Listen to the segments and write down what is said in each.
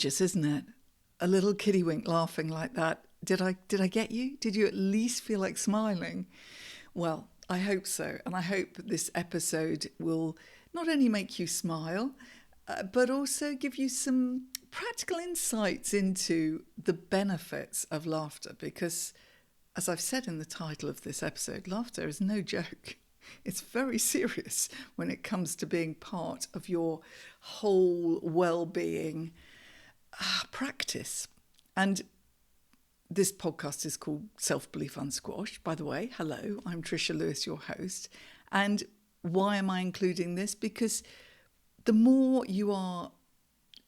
contagious, isn't it? A little kiddie wink laughing like that. Did I get you? Did you at least feel like smiling? Well, I hope so. And I hope this episode will not only make you smile, but also give you some practical insights into the benefits of laughter. Because, as I've said in the title of this episode, laughter is no joke. It's very serious when it comes to being part of your whole well-being practice. And this podcast is called Self-Belief Unsquashed. By the way, hello, I'm Tricia Lewis, your host. And why am I including this? Because the more you are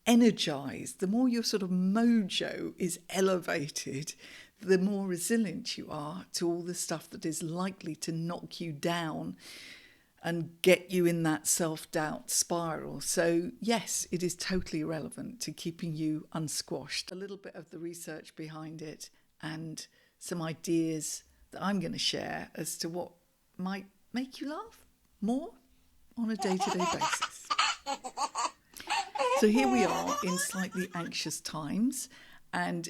energized, the more your sort of mojo is elevated, the more resilient you are to all the stuff that is likely to knock you down and get you in that self-doubt spiral. So yes, it is totally relevant to keeping you unsquashed. A little bit of the research behind it and some ideas that I'm going to share as to what might make you laugh more on a day-to-day basis. So here we are in slightly anxious times, and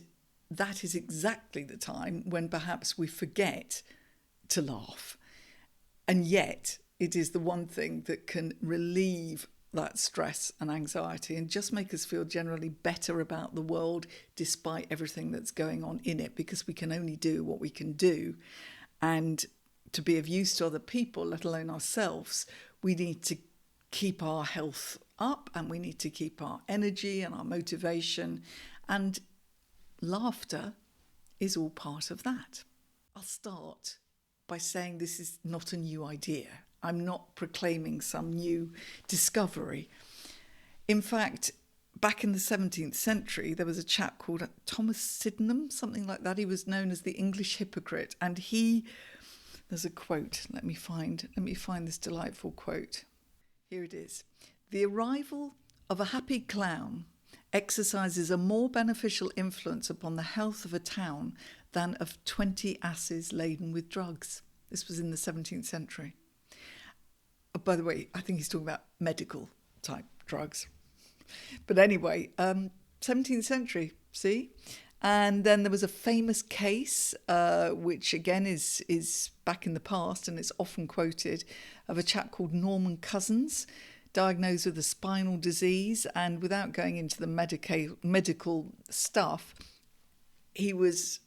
that is exactly the time when perhaps we forget to laugh. And yet it is the one thing that can relieve that stress and anxiety and just make us feel generally better about the world despite everything that's going on in it, because we can only do what we can do. And to be of use to other people, let alone ourselves, we need to keep our health up and we need to keep our energy and our motivation. And laughter is all part of that. I'll start by saying this is not a new idea. I'm not proclaiming some new discovery. In fact, back in the 17th century, there was a chap called Thomas Sydenham, something like that. He was known as the English hypocrite. And there's a quote. Let me find this delightful quote. Here it is. The arrival of a happy clown exercises a more beneficial influence upon the health of a town than of 20 asses laden with drugs. This was in the 17th century. By the way, I think he's talking about medical type drugs. But anyway, 17th century, see? And then there was a famous case, which again is back in the past and it's often quoted, of a chap called Norman Cousins, diagnosed with a spinal disease. And without going into the medical stuff, he was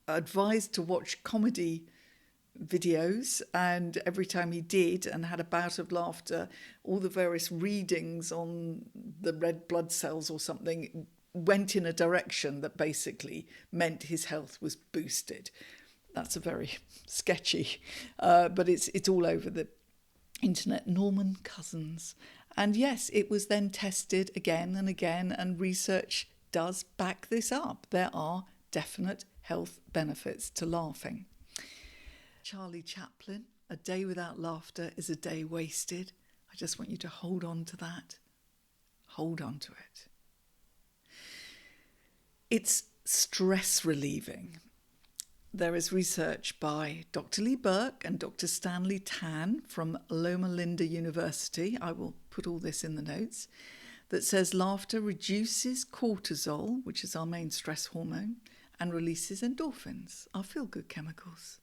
advised to watch comedy videos, and every time he did and had a bout of laughter, all the various readings on the red blood cells or something went in a direction that basically meant his health was boosted. That's a very sketchy, but it's all over the internet. Norman Cousins. And yes, it was then tested again and again, and research does back this up. There are definite health benefits to laughing. Charlie Chaplin, a day without laughter is a day wasted. I just want you to hold on to that. Hold on to it. It's stress relieving. There is research by Dr. Lee Burke and Dr. Stanley Tan from Loma Linda University, I will put all this in the notes, that says laughter reduces cortisol, which is our main stress hormone, and releases endorphins, our feel-good chemicals.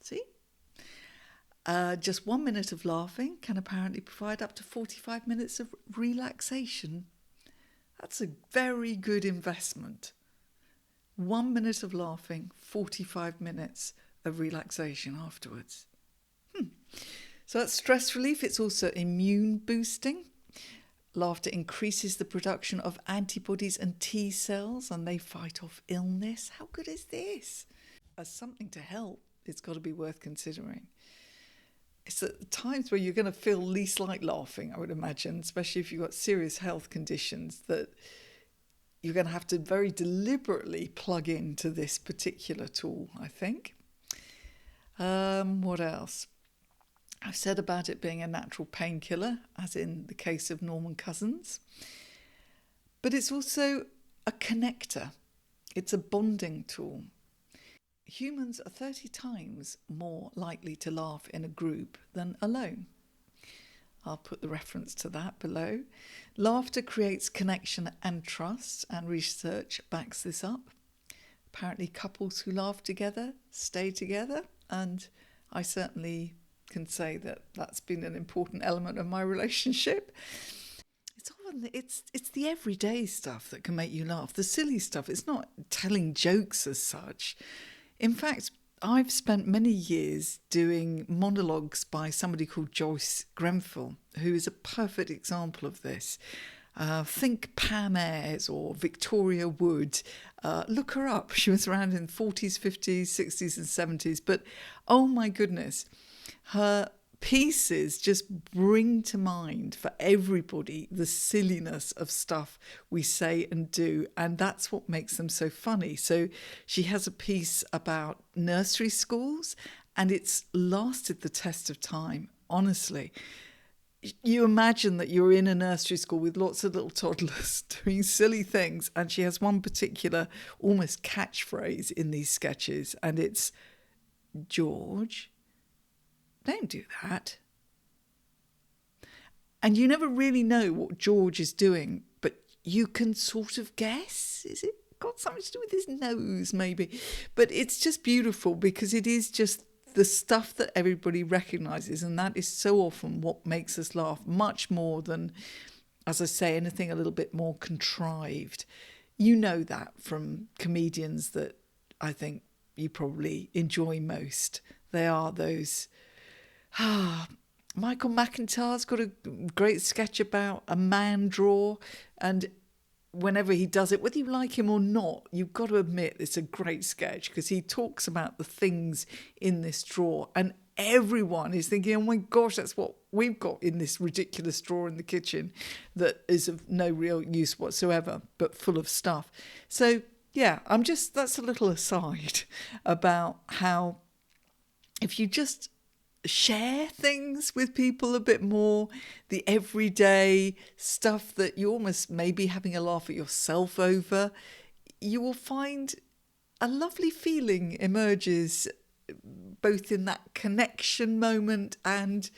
See? Just 1 minute of laughing can apparently provide up to 45 minutes of relaxation. That's a very good investment. 1 minute of laughing, 45 minutes of relaxation afterwards. So that's stress relief. It's also immune boosting. Laughter increases the production of antibodies and T cells, and they fight off illness. How good is this? As something to help, it's got to be worth considering. It's at the times where you're going to feel least like laughing, I would imagine, especially if you've got serious health conditions, that you're going to have to very deliberately plug into this particular tool, I think. What else? I've said about it being a natural painkiller, as in the case of Norman Cousins. But it's also a connector. It's a bonding tool. Humans are 30 times more likely to laugh in a group than alone. I'll put the reference to that below. Laughter creates connection and trust, and research backs this up. Apparently, couples who laugh together stay together, and I certainly can say that that's been an important element of my relationship. It's the everyday stuff that can make you laugh. The silly stuff. It's not telling jokes as such. In fact, I've spent many years doing monologues by somebody called Joyce Grenfell, who is a perfect example of this. Think Pam Ayres or Victoria Wood. Look her up. She was around in the 40s, 50s, 60s and 70s. But oh my goodness, her pieces just bring to mind for everybody the silliness of stuff we say and do, and that's what makes them so funny. So she has a piece about nursery schools, and it's lasted the test of time, honestly. You imagine that you're in a nursery school with lots of little toddlers doing silly things, and she has one particular almost catchphrase in these sketches, and it's, "George, don't do that." And you never really know what George is doing, but you can sort of guess. Is it got something to do with his nose, maybe? But it's just beautiful because it is just the stuff that everybody recognises, and that is so often what makes us laugh, much more than, as I say, anything a little bit more contrived. You know that from comedians that I think you probably enjoy most. They are those... Michael McIntyre's got a great sketch about a man drawer, and whenever he does it, whether you like him or not, you've got to admit it's a great sketch because he talks about the things in this drawer, and everyone is thinking, oh my gosh, that's what we've got in this ridiculous drawer in the kitchen that is of no real use whatsoever, but full of stuff. So yeah, that's a little aside about how if you just share things with people a bit more, the everyday stuff that you almost may be having a laugh at yourself over, you will find a lovely feeling emerges, both in that connection moment and,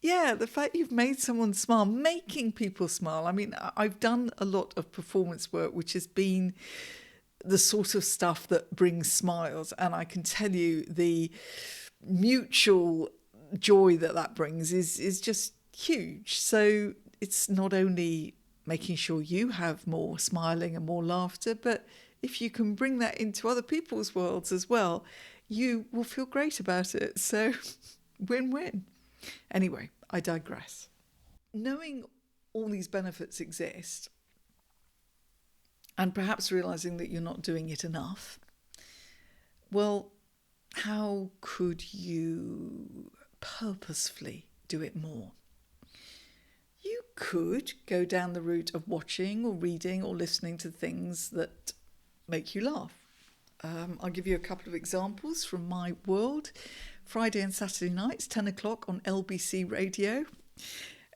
yeah, the fact you've made someone smile, making people smile. I mean, I've done a lot of performance work, which has been the sort of stuff that brings smiles, and I can tell you the mutual joy that brings is just huge. So it's not only making sure you have more smiling and more laughter, but if you can bring that into other people's worlds as well, you will feel great about it. So win-win. Anyway, I digress. Knowing all these benefits exist, and perhaps realising that you're not doing it enough, well, how could you purposefully do it more? You could go down the route of watching or reading or listening to things that make you laugh. I'll give you a couple of examples from my world. Friday and Saturday nights, 10 o'clock on LBC Radio.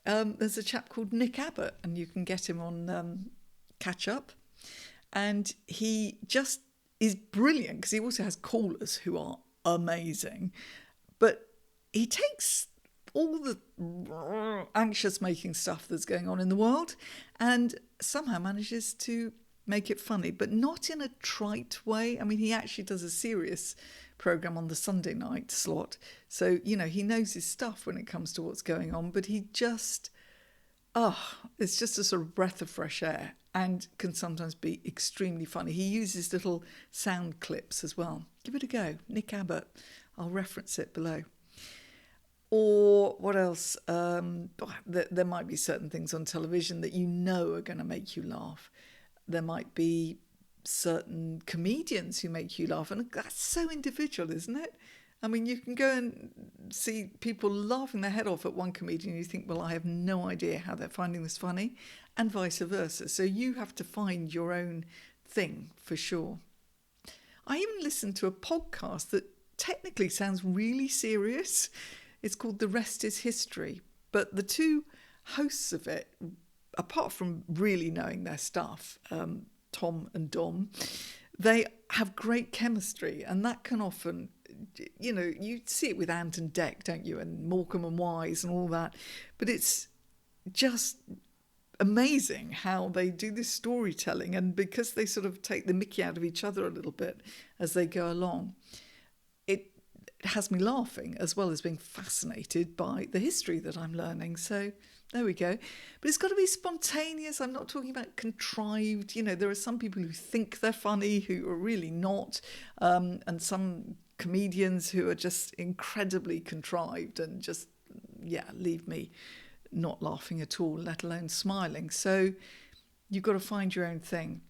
There's a chap called Nick Abbott, and you can get him on Catch Up. And he just is brilliant because he also has callers who are amazing. But he takes all the anxious making stuff that's going on in the world and somehow manages to make it funny, but not in a trite way. I mean, he actually does a serious programme on the Sunday night slot. So, you know, he knows his stuff when it comes to what's going on, but he just, it's just a sort of breath of fresh air and can sometimes be extremely funny. He uses little sound clips as well. Give it a go. Nick Abbott. I'll reference it below. Or what else? There might be certain things on television that you know are going to make you laugh. There might be certain comedians who make you laugh, and that's so individual, isn't it? I mean, you can go and see people laughing their head off at one comedian and you think, well, I have no idea how they're finding this funny, and vice versa. So you have to find your own thing for sure. I even listened to a podcast that technically sounds really serious. It's called The Rest is History. But the two hosts of it, apart from really knowing their stuff, Tom and Dom, they have great chemistry, and that can often you see it with Ant and Dec, don't you? And Morecambe and Wise and all that. But it's just amazing how they do this storytelling, and because they sort of take the mickey out of each other a little bit as they go along, it has me laughing as well as being fascinated by the history that I'm learning. So there we go. But it's got to be spontaneous. I'm not talking about contrived. There are some people who think they're funny who are really not, and some comedians who are just incredibly contrived and just, leave me not laughing at all, let alone smiling. So you've got to find your own thing.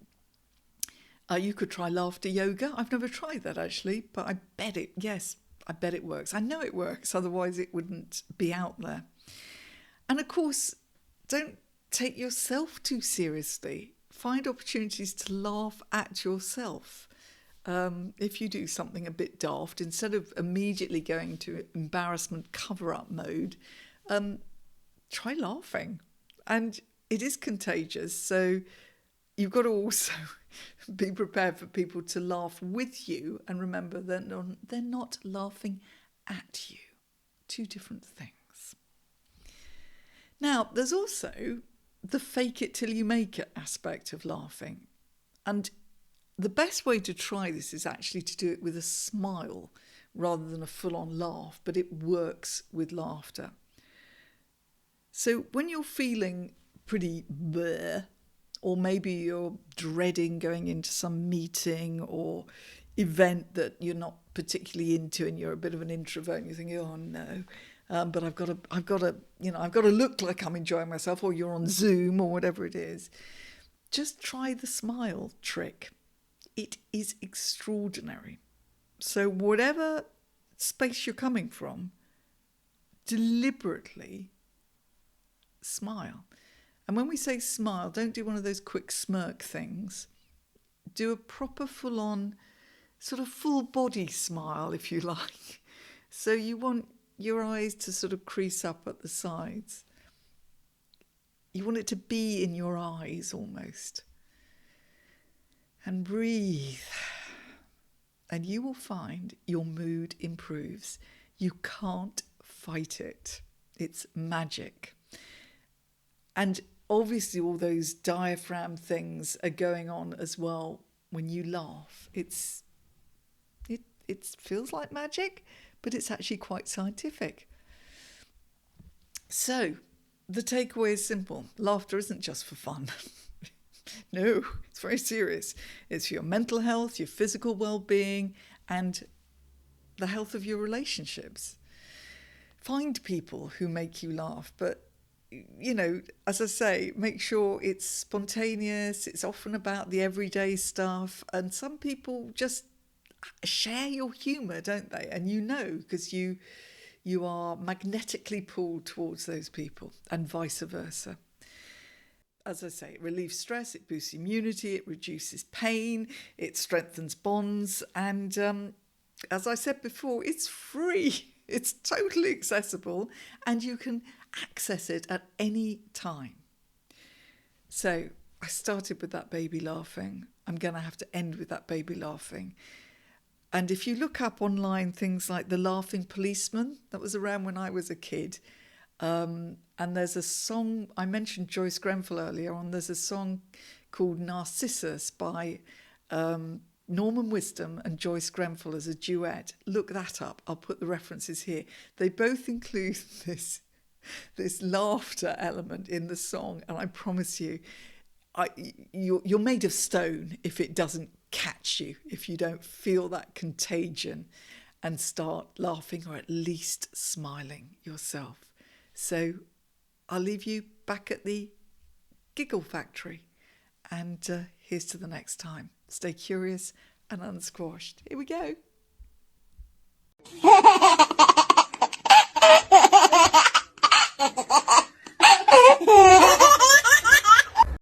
You could try laughter yoga. I've never tried that actually, but I bet it works. I know it works, otherwise it wouldn't be out there. And of course, don't take yourself too seriously. Find opportunities to laugh at yourself. If you do something a bit daft, instead of immediately going to embarrassment cover-up mode, try laughing. And it is contagious, so you've got to also be prepared for people to laugh with you, and remember they're not laughing at you. Two different things. Now, there's also the fake it till you make it aspect of laughing. And the best way to try this is actually to do it with a smile rather than a full-on laugh, but it works with laughter. So when you're feeling pretty bleh, or maybe you're dreading going into some meeting or event that you're not particularly into, and you're a bit of an introvert, and you're thinking, oh no, but I've got to look like I'm enjoying myself, or you're on Zoom or whatever it is. Just try the smile trick. It is extraordinary. So whatever space you're coming from, deliberately smile. And when we say smile, don't do one of those quick smirk things. Do a proper full-on, sort of full body smile, if you like. So you want your eyes to sort of crease up at the sides. You want it to be in your eyes almost. And breathe. And you will find your mood improves. You can't fight it. It's magic. And obviously all those diaphragm things are going on as well when you laugh. It feels like magic, but it's actually quite scientific. So the takeaway is simple. Laughter isn't just for fun. No, it's very serious. It's for your mental health, your physical well-being, and the health of your relationships. Find people who make you laugh, but as I say, make sure it's spontaneous. It's often about the everyday stuff. And some people just share your humour, don't they? And because you are magnetically pulled towards those people, and vice versa. As I say, it relieves stress, it boosts immunity, it reduces pain, it strengthens bonds. And as I said before, it's free. It's totally accessible, and you can access it at any time. So I started with that baby laughing. I'm going to have to end with that baby laughing. And if you look up online things like the laughing policeman, that was around when I was a kid. And there's a song, I mentioned Joyce Grenfell earlier on, there's a song called Narcissus by Norman Wisdom and Joyce Grenfell as a duet. Look that up. I'll put the references here. They both include this laughter element in the song, and I promise you, you're made of stone if it doesn't catch you, if you don't feel that contagion and start laughing, or at least smiling yourself. So I'll leave you back at the giggle factory, and here's to the next time. Stay curious and unsquashed. Here we go.